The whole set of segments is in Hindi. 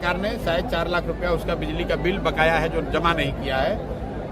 सरकार ने शायद 4 लाख रुपया उसका बिजली का बिल बकाया है जो जमा नहीं किया है।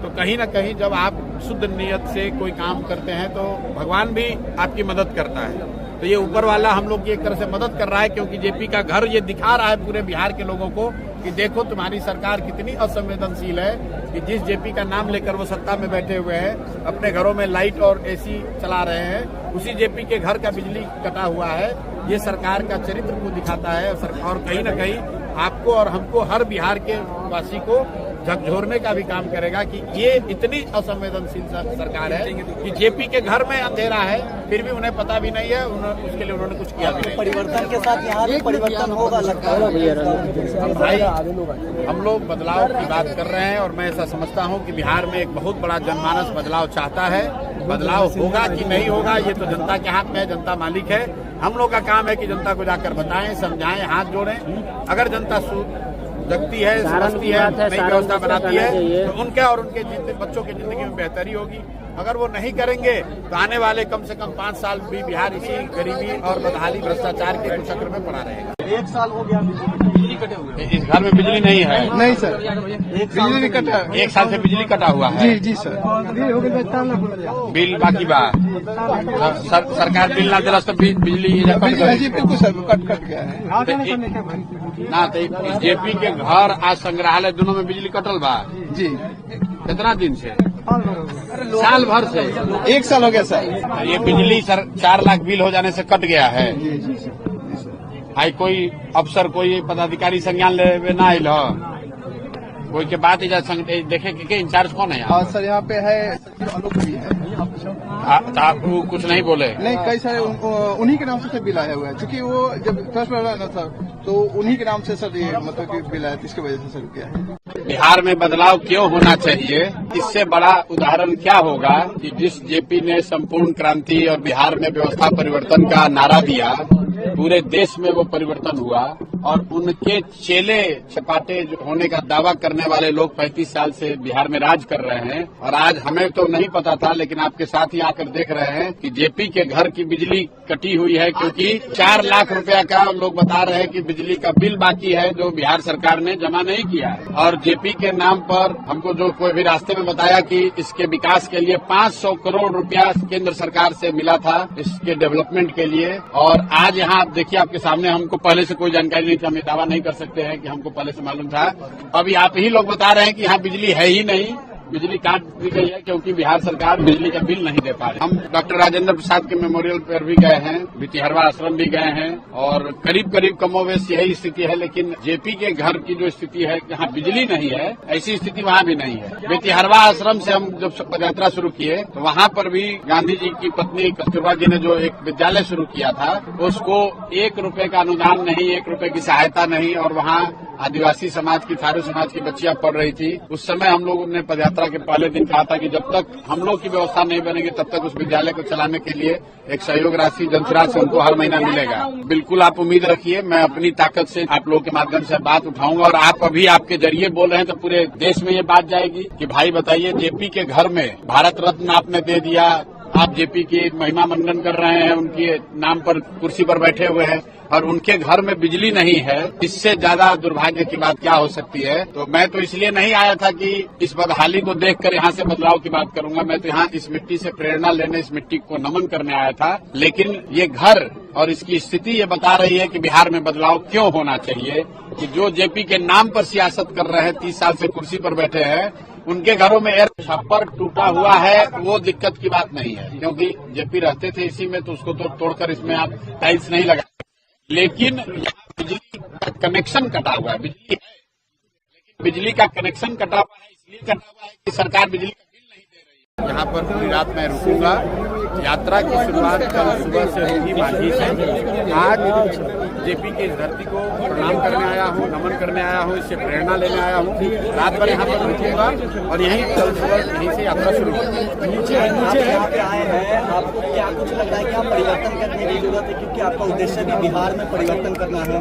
तो कहीं ना कहीं जब आप शुद्ध नियत से कोई काम करते हैं तो भगवान भी आपकी मदद करता है। तो ये ऊपर वाला हम लोग की एक तरह से मदद कर रहा है, क्योंकि जेपी का घर ये दिखा रहा है पूरे बिहार के लोगों को कि देखो तुम्हारी सरकार कितनी असंवेदनशील है कि जिस जेपी का नाम लेकर वो सत्ता में बैठे हुए हैं, अपने घरों में लाइट और एसी चला रहे हैं, उसी जेपी के घर का बिजली कटा हुआ है। ये सरकार का चरित्र को दिखाता है और कहीं ना कहीं आपको और हमको, हर बिहार के वासी को झकझोरने का भी काम करेगा कि ये इतनी असंवेदनशील सरकार है कि जेपी के घर में अंधेरा है फिर भी उन्हें पता भी नहीं है, उसके लिए उन्होंने कुछ किया भी नहीं। परिवर्तन के साथ यहाँ भी परिवर्तन होगा लगता है भाई, हम लोग बदलाव की बात कर रहे हैं और मैं ऐसा समझता हूँ कि बिहार में एक बहुत बड़ा जनमानस बदलाव चाहता है। बदलाव होगा कि नहीं होगा ये तो जनता के हाथ में है, जनता मालिक है। हम लोग का काम है कि जनता को जाकर बताएं, समझाएं, हाथ जोड़ें। अगर जनता जगती है, समझती है, नई व्यवस्था बनाती है तो उनके और उनके बच्चों की जिंदगी में बेहतरी होगी। अगर वो नहीं करेंगे तो आने वाले कम से कम 5 साल भी बिहार इसी गरीबी और बदहाली भ्रष्टाचार के कुचक्र में पड़ा रहेगा। 1 साल हो गया बिजली कटे हुए। इस घर में बिजली नहीं है? नहीं सर, बिजली नहीं कटा। 1 साल से बिजली कटा हुआ है? जी सर। बिल बाकी बा? सरकार बिल ना दिला तो बिजली बिल्कुल सर, कट गया है ना। तो जेपी के घर आज संग्रहालय दोनों में बिजली कटल बा जी। कितना दिन से? साल भर से। 1 साल हो गया सर। ये बिजली 4 लाख बिल हो जाने से कट गया है। भाई कोई अफसर, कोई पदाधिकारी संज्ञान ले ना आयल कोई के बात देखे कि इंचार्ज कौन है यहाँ? सर यहाँ पे है आलोक भी है। आप कुछ नहीं बोले? नहीं, कई सारे उन्हीं के नाम से बिल आया हुआ है, क्योंकि वो जब फर्स्ट बार ना सर तो उन्हीं के नाम से सर ये मतलब कि बिल आया, इसकी वजह से सर किया है। बिहार में बदलाव क्यों होना चाहिए? इससे बड़ा उदाहरण क्या होगा कि जिस जेपी ने संपूर्ण क्रांति और बिहार में व्यवस्था परिवर्तन का नारा दिया, पूरे देश में वो परिवर्तन हुआ और उनके चेले चपाटे होने का दावा करने वाले लोग 35 साल से बिहार में राज कर रहे हैं। और आज हमें तो नहीं पता था, लेकिन आपके साथ ही आकर देख रहे हैं कि जेपी के घर की बिजली कटी हुई है, क्योंकि 4 लाख रुपया का लोग बता रहे हैं कि बिजली का बिल बाकी है जो बिहार सरकार ने जमा नहीं किया है। और जेपी के नाम पर हमको जो कोई भी रास्ते में बताया कि इसके विकास के लिए 500 करोड़ रुपया केंद्र सरकार से मिला था इसके डेवलपमेंट के लिए। और आज यहाँ आप देखिए, आपके सामने, हमको पहले से कोई जानकारी नहीं थी, हम ये दावा नहीं कर सकते हैं कि हमको पहले से मालूम था। अभी आप ही लोग बता रहे हैं कि यहाँ बिजली है ही नहीं, बिजली काट दी गई है क्योंकि बिहार सरकार बिजली का बिल नहीं दे पा रही। हम डॉक्टर राजेंद्र प्रसाद के मेमोरियल पर भी गए हैं, भितिहरवा आश्रम भी गए हैं और करीब करीब कमोवेश यही स्थिति है। लेकिन जेपी के घर की जो स्थिति है, जहाँ बिजली नहीं है, ऐसी स्थिति वहाँ भी नहीं है। भितिहरवा आश्रम से हम जब पदयात्रा शुरू किए तो वहाँ पर भी गांधी जी की पत्नी कस्तूरबा जी ने जो एक विद्यालय शुरू किया था, उसको 1 रुपए का अनुदान नहीं, 1 रुपए की सहायता नहीं, और वहाँ आदिवासी समाज की, थारू समाज की बच्चियां पढ़ रही थी। उस समय हम लोगों ने पदयात्रा के पहले दिन कहा था कि जब तक हम लोग की व्यवस्था नहीं बनेगी तब तक उस विद्यालय को चलाने के लिए एक सहयोग राशि जनसुराज से उनको हर महीना मिलेगा। बिल्कुल आप उम्मीद रखिए, मैं अपनी ताकत से आप लोग के माध्यम से बात उठाऊंगा और आप अभी आपके जरिए बोल रहे हैं तो पूरे देश में ये बात जाएगी कि भाई बताइए, जेपी के घर में भारत रत्न आपने दे दिया, आप जेपी की महिमा मंडन कर रहे हैं, उनके नाम पर कुर्सी पर बैठे हुए हैं और उनके घर में बिजली नहीं है। इससे ज्यादा दुर्भाग्य की बात क्या हो सकती है? तो मैं तो इसलिए नहीं आया था कि इस बदहाली को देखकर यहाँ से बदलाव की बात करूंगा। मैं तो यहाँ इस मिट्टी से प्रेरणा लेने, इस मिट्टी को नमन करने आया था। लेकिन ये घर और इसकी स्थिति ये बता रही है कि बिहार में बदलाव क्यों होना चाहिए, कि जो जेपी के नाम पर सियासत कर रहे हैं, 30 साल से कुर्सी पर बैठे हैं, उनके घरों में एयर छप्पर टूटा हुआ है, वो दिक्कत की बात नहीं है, क्योंकि जेपी रहते थे इसी में, तो उसको तो तोड़कर इसमें आप टाइल्स नहीं लगा। लेकिन बिजली का कनेक्शन कटा हुआ है, बिजली है लेकिन बिजली का कनेक्शन कटा हुआ है, इसलिए कटा हुआ है कि सरकार बिजली का बिल नहीं दे रही है। यहाँ पर पूरी रात मैं रुकूंगा। यात्रा की शुरुआत कल सुबह से होगी मांझी से। आज जेपी की इस धरती को प्रणाम करने आया हूँ, नमन करने आया हूँ, इससे प्रेरणा लेने आया हूँ। रात भर यहाँ पर रुकूंगा और यहीं कल सुबह यहीं से यात्रा शुरू होगी। नीचे यहाँ पे आए हैं, आपको क्या कुछ लग रहा है, क्या परिवर्तन करने की जरूरत है, क्योंकि आपका उद्देश्य भी बिहार में परिवर्तन करना है?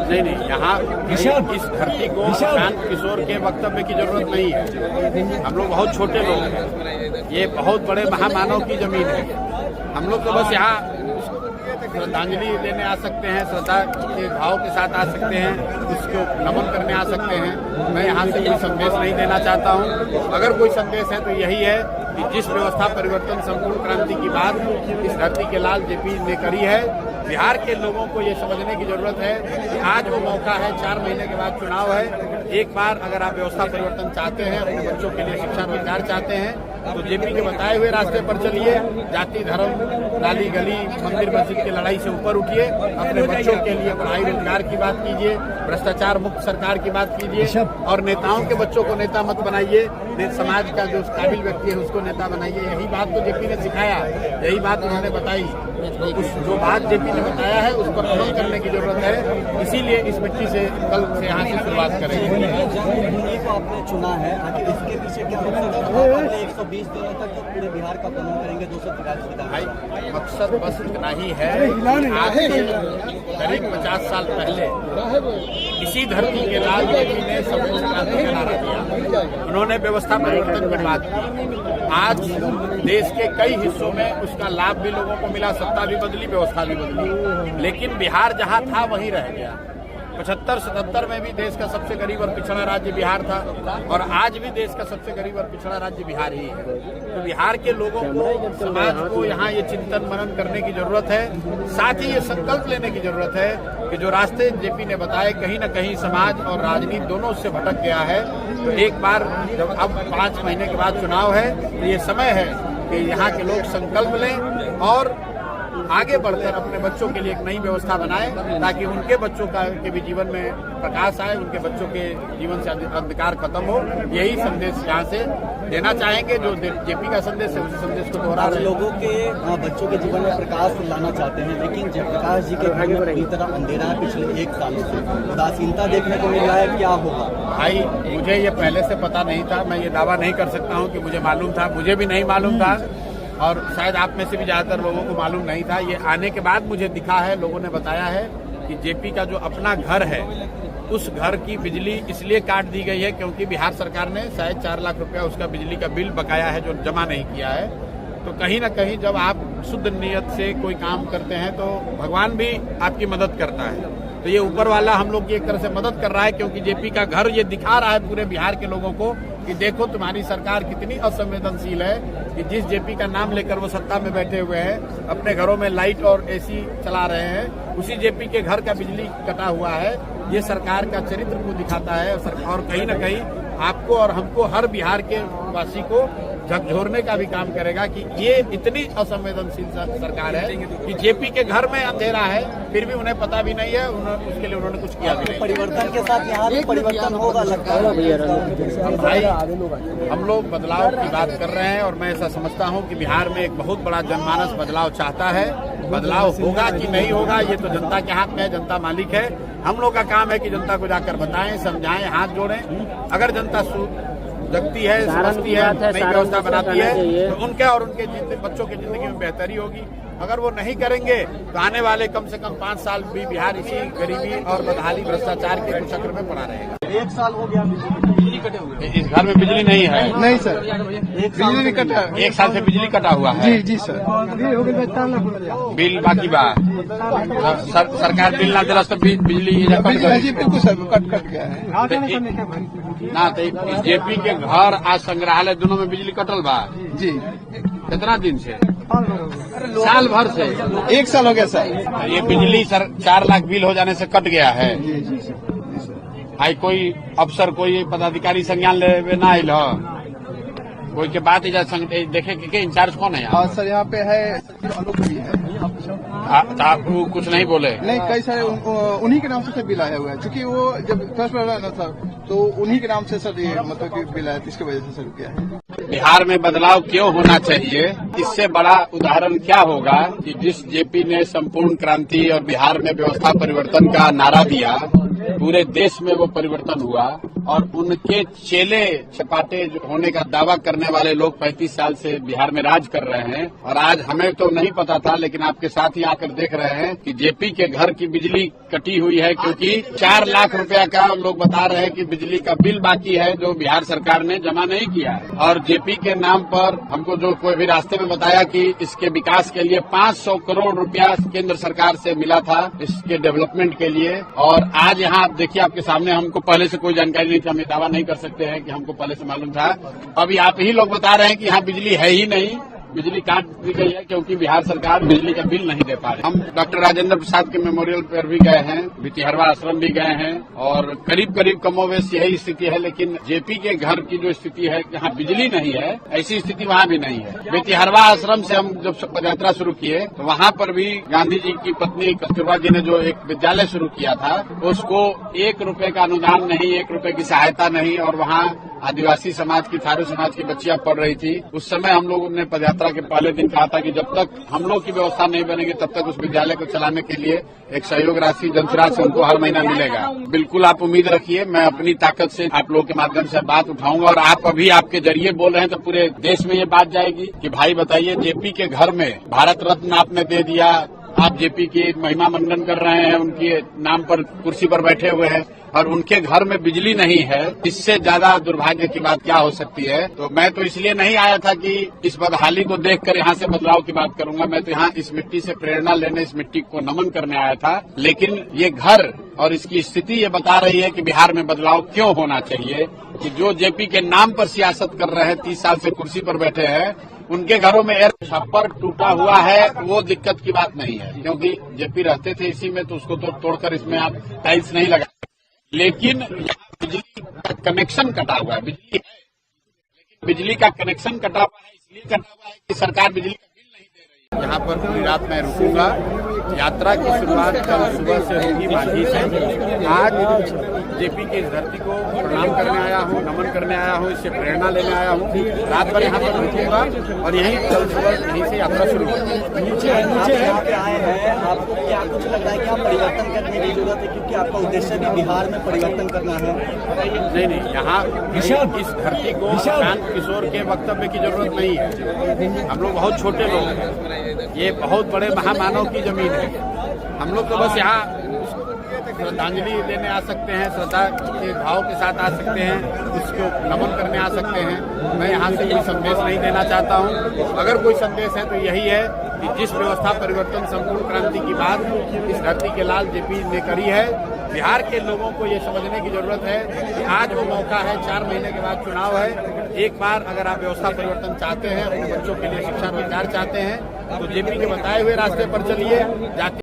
नहीं, यहाँ इस धरती को शांत किशोर के वक्तव्य की जरूरत नहीं है। हम लोग बहुत छोटे लोग हैं, ये बहुत बड़े महामानव की जमीन है। हम लोग तो बस यहाँ श्रद्धांजलि देने आ सकते हैं, श्रद्धा के भाव के साथ आ सकते हैं, उसको नमन करने आ सकते हैं। मैं यहाँ से कोई संदेश नहीं देना चाहता हूँ। अगर कोई संदेश है तो यही है कि जिस व्यवस्था परिवर्तन संपूर्ण क्रांति की बात इस धरती के लाल जेपी ने करी है, बिहार के लोगों को ये समझने की जरूरत है कि आज वो मौका है, 4 महीने के बाद चुनाव है। एक बार अगर आप व्यवस्था परिवर्तन चाहते हैं, अपने बच्चों के लिए शिक्षा रोजगार चाहते हैं, तो जेपी के बताए हुए रास्ते पर चलिए। जाति धर्म, नाली गली, मंदिर मस्जिद की लड़ाई से ऊपर उठिए। अपने बच्चों के लिए पढ़ाई रोजगार की बात कीजिए, भ्रष्टाचार मुक्त सरकार की बात कीजिए, और नेताओं के बच्चों को नेता मत बनाइए। समाज का जो काबिल व्यक्ति है उसको नेता बनाइए। यही बात तो जेपी ने सिखाया, यही बात उन्होंने बताई। उस जो बात जेपी ने बताया है उस पर अमल करने की जरूरत है। इसीलिए इस मिट्टी से कल से यहाँ से शुरुआत करेंगे। को आपने चुना है, आखिर इसके पीछे क्या मकसद? 120 दिनों तक पूरे बिहार का भ्रमण करेंगे, 243 विधायक। मकसद बस इतना ही है। आज से करीब 50 साल पहले इसी धरती के लाल जेपी ने संपूर्ण क्रांति का नारा दिया। उन्होंने व्यवस्था परिवर्तन की बात की। आज देश के कई हिस्सों में उसका लाभ भी लोगों को मिला, सत्ता भी बदली, व्यवस्था भी बदली, लेकिन बिहार जहां था वहीं रह गया। 75-77 में भी देश का सबसे गरीब और पिछड़ा राज्य बिहार था, और आज भी देश का सबसे गरीब और पिछड़ा राज्य बिहार ही है। तो बिहार के लोगों को, समाज को यहाँ ये चिंतन मनन करने की जरूरत है। साथ ही ये संकल्प लेने की जरूरत है कि जो रास्ते जेपी ने बताए, कहीं न कहीं समाज और राजनीति दोनों से भटक गया है। तो एक बार जब अब 5 महीने के बाद चुनाव है, तो ये समय है कि यहाँ के लोग संकल्प लें और आगे बढ़कर अपने बच्चों के लिए एक नई व्यवस्था बनाएं, ताकि उनके बच्चों के भी जीवन में प्रकाश आए, उनके बच्चों के जीवन से अंधकार खत्म हो। यही संदेश यहाँ से देना चाहेंगे। जो जेपी का संदेश है, उस संदेश को दोहरा रहे हैं। लोगों के बच्चों के जीवन में प्रकाश लाना चाहते हैं, लेकिन जयप्रकाश जी के घर में पूरी तरह अंधेरा है। पिछले 1 साल से उदासीनता देखने को मिल रहा है। क्या होगा? भाई, मुझे ये पहले से पता नहीं था। मैं ये दावा नहीं कर सकता हूँ कि मुझे मालूम था। मुझे भी नहीं मालूम था, और शायद आप में से भी ज्यादातर लोगों को मालूम नहीं था। ये आने के बाद मुझे दिखा है, लोगों ने बताया है कि जेपी का जो अपना घर है, उस घर की बिजली इसलिए काट दी गई है क्योंकि बिहार सरकार ने शायद 4 लाख रुपया उसका बिजली का बिल बकाया है, जो जमा नहीं किया है। तो कहीं ना कहीं जब आप शुद्ध नियत से कोई काम करते हैं तो भगवान भी आपकी मदद करता है। तो ये ऊपर वाला हम लोग की एक तरह से मदद कर रहा है, क्योंकि जेपी का घर ये दिखा रहा है पूरे बिहार के लोगों को कि देखो तुम्हारी सरकार कितनी असंवेदनशील है, कि जिस जेपी का नाम लेकर वो सत्ता में बैठे हुए हैं, अपने घरों में लाइट और एसी चला रहे हैं, उसी जेपी के घर का बिजली कटा हुआ है। ये सरकार का चरित्र को दिखाता है, और कहीं ना कहीं आपको और हमको, हर बिहार के वासी को झकझोरने का भी काम करेगा कि ये इतनी असंवेदनशील सरकार है कि जेपी के घर में अंधेरा है, फिर भी उन्हें पता भी नहीं है, उसके लिए उन्होंने कुछ किया भी नहीं। परिवर्तन के साथ यहाँ भी परिवर्तन होगा, लगता है भाई। हम लोग बदलाव की बात कर रहे हैं, और मैं ऐसा समझता हूँ कि बिहार में एक बहुत बड़ा जनमानस बदलाव चाहता है। बदलाव होगा कि नहीं होगा, ये तो जनता के हाथ में है, जनता मालिक है। हम लोग का काम है कि जनता को जाकर बताएं, समझाएं, हाथ जोड़ें। अगर जनता जगती है, समझती है, नई व्यवस्था बनाती है, तो उनके और उनके बच्चों की जिंदगी में बेहतरी होगी। अगर वो नहीं करेंगे तो आने वाले कम से कम 5 साल भी बिहार इसी गरीबी और बदहाली, भ्रष्टाचार के चक्र में पड़ा रहेगा। 1 साल हो गया बिजली कटे हुए। इस घर में बिजली नहीं है? नहीं सर, बिजली नहीं कटा। 1 साल से बिजली कटा हुआ है? जी सर। बिल बाकी बा? सरकार बिल ना दिला तो बिजली बिल्कुल सर, कट गया है ना। तो जेपी के घर आज संग्रहालय दोनों में बिजली कटल बा जी। कितना दिन से? साल भर से। 1 साल हो गया सर। ये बिजली 4 लाख बिल हो जाने से कट गया है। आई कोई अफसर, कोई पदाधिकारी संज्ञान ले ना आयल हो? कोई के बात देखे के इंचार्ज कौन है यहाँ? सर यहाँ पे है, आलोक भी है। आप कुछ नहीं बोले? नहीं, कई सारे उन्हीं के नाम से बिल आया हुआ है, क्योंकि वो जब फर्स्ट वाला ना सर, तो उन्हीं के नाम से सर ये मतलब कि बिल आया, इसकी वजह से सर किया है। बिहार में बदलाव क्यों होना चाहिए? इससे बड़ा उदाहरण क्या होगा कि जिस जेपी ने संपूर्ण क्रांति और बिहार में व्यवस्था परिवर्तन का नारा दिया, पूरे देश में वो परिवर्तन हुआ और उनके चेले चपाटे होने का दावा करने वाले लोग 35 साल से बिहार में राज कर रहे हैं। और आज हमें तो नहीं पता था, लेकिन आपके साथ ही आकर देख रहे हैं कि जेपी के घर की बिजली कटी हुई है, क्योंकि 4 लाख रुपया का लोग बता रहे हैं कि बिजली का बिल बाकी है जो बिहार सरकार ने जमा नहीं किया है। और जेपी के नाम पर हमको जो कोई भी रास्ते में बताया कि इसके विकास के लिए 500 करोड़ रुपया केंद्र सरकार से मिला था इसके डेवलपमेंट के लिए। और आज यहाँ आप देखिए, आपके सामने, हमको पहले से कोई जानकारी नहीं थी, हम ये दावा नहीं कर सकते हैं कि हमको पहले से मालूम था। अभी आप ही लोग बता रहे हैं कि यहाँ बिजली है ही नहीं, बिजली काट दी गई है क्योंकि बिहार सरकार बिजली का बिल नहीं दे पा रही। हम डॉक्टर राजेंद्र प्रसाद के मेमोरियल पर भी गए हैं, भितिहरवा आश्रम भी गए हैं और करीब करीब कमोवेश यही स्थिति है। लेकिन जेपी के घर की जो स्थिति है, जहाँ बिजली नहीं है, ऐसी स्थिति वहाँ भी नहीं है। भितिहरवा आश्रम से हम जब पदयात्रा शुरू किए तो वहाँ पर भी गांधी जी की पत्नी कस्तूरबा जी ने जो एक विद्यालय शुरू किया था, उसको 1 रुपए का अनुदान नहीं, 1 रुपए की सहायता नहीं, और वहाँ आदिवासी समाज की, थारू समाज की बच्चियां पढ़ रही थी। उस समय हम लोगों ने पदयात्रा के पहले दिन कहा था कि जब तक हम लोग की व्यवस्था नहीं बनेगी तब तक उस विद्यालय को चलाने के लिए एक सहयोग राशि जनसुराज से उनको हर महीना मिलेगा। बिल्कुल आप उम्मीद रखिए, मैं अपनी ताकत से आप लोगों के माध्यम से बात उठाऊंगा। और आप अभी आपके जरिए बोल रहे हैं तो पूरे देश में ये बात जाएगी कि भाई बताइए, जेपी के घर में भारत रत्न आपने दे दिया, आप जेपी की महिमा मंडन कर रहे हैं, उनके नाम पर कुर्सी पर बैठे हुए हैं और उनके घर में बिजली नहीं है। इससे ज्यादा दुर्भाग्य की बात क्या हो सकती है। तो मैं तो इसलिए नहीं आया था कि इस बदहाली को देखकर यहाँ से बदलाव की बात करूंगा। मैं तो यहाँ इस मिट्टी से प्रेरणा लेने, इस मिट्टी को नमन करने आया था। लेकिन ये घर और इसकी स्थिति ये बता रही है कि बिहार में बदलाव क्यों होना चाहिए, कि जो जेपी के नाम पर सियासत कर रहे हैं, 30 साल से कुर्सी पर बैठे हैं, उनके घरों में एयर छप्पर टूटा हुआ है, वो दिक्कत की बात नहीं है, क्योंकि जेपी रहते थे इसी में, तो उसको तो तोड़कर इसमें आप टाइल्स नहीं लगा। लेकिन बिजली का कनेक्शन कटा हुआ है, बिजली है लेकिन बिजली का कनेक्शन कटा हुआ है, इसलिए कटा हुआ है कि सरकार बिजली का बिल नहीं दे रही है। यहाँ पर पूरी रात मैं रुकूंगा। यात्रा की शुरुआत कल सुबह से होगी मांझी से। आज जेपी की इस धरती को प्रणाम करने आया हूँ, नमन करने आया हूँ, इससे प्रेरणा लेने आया हूँ। रात भर यहाँ पर रुकूंगा और यहीं कल सुबह यहीं से यात्रा शुरू होगी। नीचे यहाँ पे आए हैं, आपको क्या कुछ लग रहा है कि आप परिवर्तन करने की जरूरत है, क्योंकि आपका उद्देश्य भी बिहार में परिवर्तन करना है? नहीं, यहाँ इस धरती को शांत किशोर के वक्तव्य की जरूरत नहीं है। हम लोग बहुत छोटे लोग हैं, ये बहुत बड़े महामानव की जमीन है। हम लोग तो बस यहाँ श्रद्धांजलि देने आ सकते हैं, श्रद्धा के भाव के साथ आ सकते हैं, उसको नमन करने आ सकते हैं। मैं यहाँ से कोई संदेश नहीं देना चाहता हूँ। अगर कोई संदेश है तो यही है कि जिस व्यवस्था परिवर्तन संपूर्ण क्रांति की बात इस धरती के लाल जेपी ने करी है, बिहार के लोगों को ये समझने की जरूरत है कि आज वो मौका है। 4 महीने के बाद चुनाव है। एक बार अगर आप व्यवस्था परिवर्तन चाहते हैं, अपने बच्चों के लिए शिक्षा रोजगार चाहते हैं, तो जेपी के बताए हुए रास्ते पर चलिए। जाति